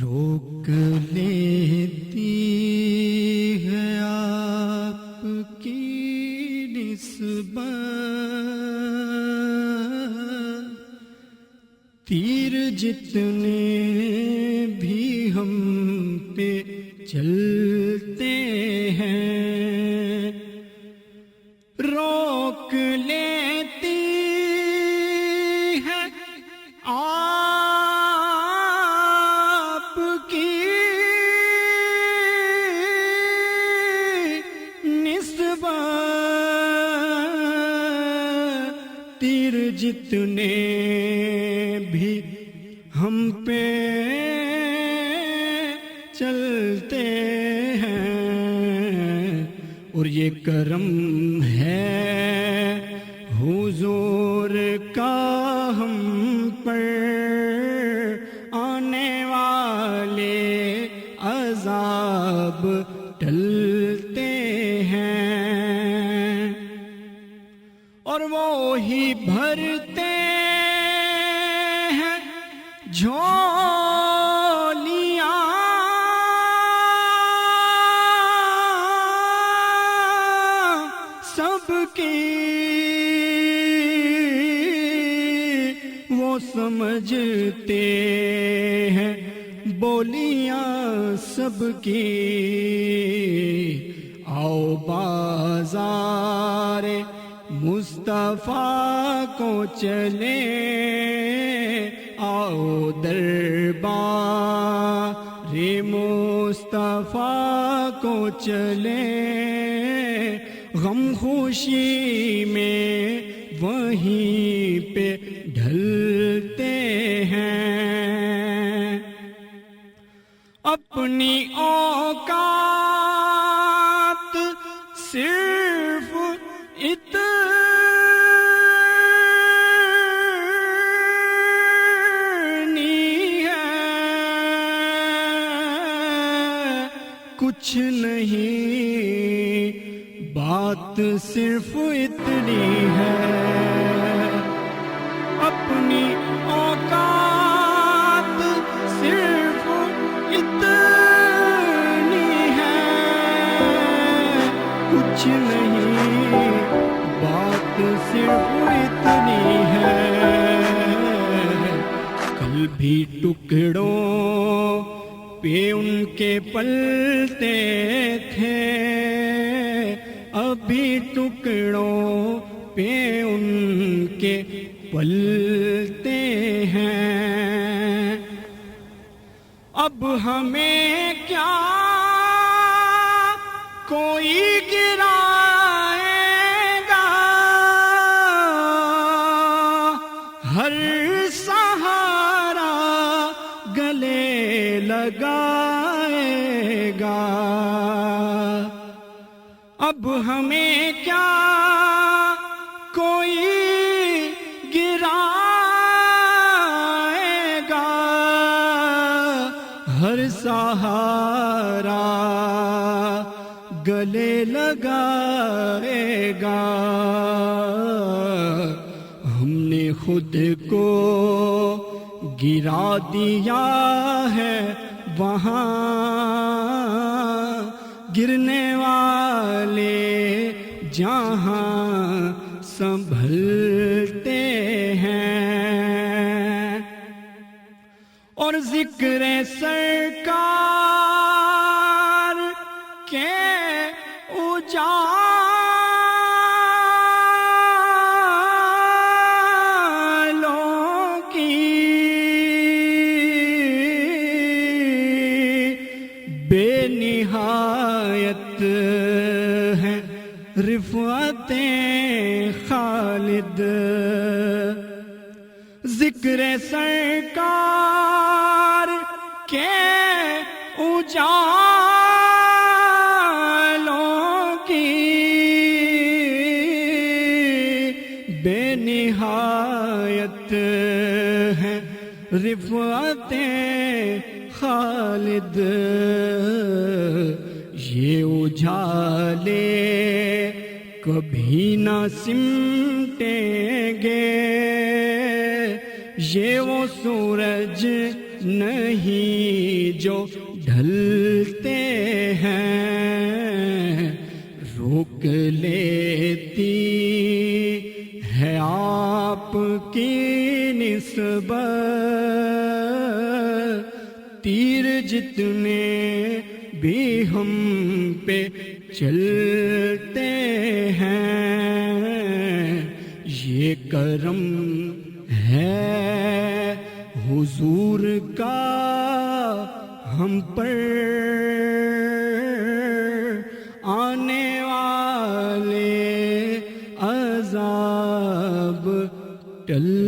روک لیتی ہے آپ کی نسبت، تیر جتنے بھی ہم پہ چلتے ہیں، روک لیتی ہے آپ کی نسبت، تیر جتنے بھی ہم پہ چلتے ہیں، اور یہ کرم ہے حضور کا ہم پر، آنے والے عذاب ٹلتے ہیں، اور وہی بھرتے ہیں جھولیاں سب کی، وہ سمجھتے ہیں بولیاں سب کی۔ آؤ بازار مصطفیٰ کو چلے، آؤ دربار مصطفیٰ کو چلے، غم خوشی میں وہیں پہ ڈھلتے ہیں، اپنی اوقات صرف اتنی ہے، کچھ نہیں، بات صرف اتنی ہے، اپنی اوقات صرف اتنی ہے، کچھ نہیں، بات صرف اتنی ہے، کل بھی ٹکڑوں پہ ان کے پلتے تھے، ابھی ٹکڑوں پہ ان کے پلتے ہیں، اب ہمیں کیا کوئی گرائے گا، ہر سہارا گلے لگائے گا، اب ہمیں کیا کوئی گرائے گا، ہر سہارا گلے لگائے گا، ہم نے خود کو گرا دیا ہے وہاں، گرنے والے جہاں سنبھلتے ہیں، اور ذکر سرکار کے اجالوں کی بے نہایت ہے رفعتیں خالد، ذکر سرکار کے اجالوں کی بے نہایت ہے رفعتیں خالد، یہ اجالے کبھی نہ سمٹیں گے، یہ وہ سورج نہیں جو ڈھلتے ہیں، روک لیتی ہے آپ کی نسبت، تیر جتنے بھی ہم پہ چلتے ہیں، یہ کرم ہے حضور کا ہم پر، آنے والے عذاب ٹل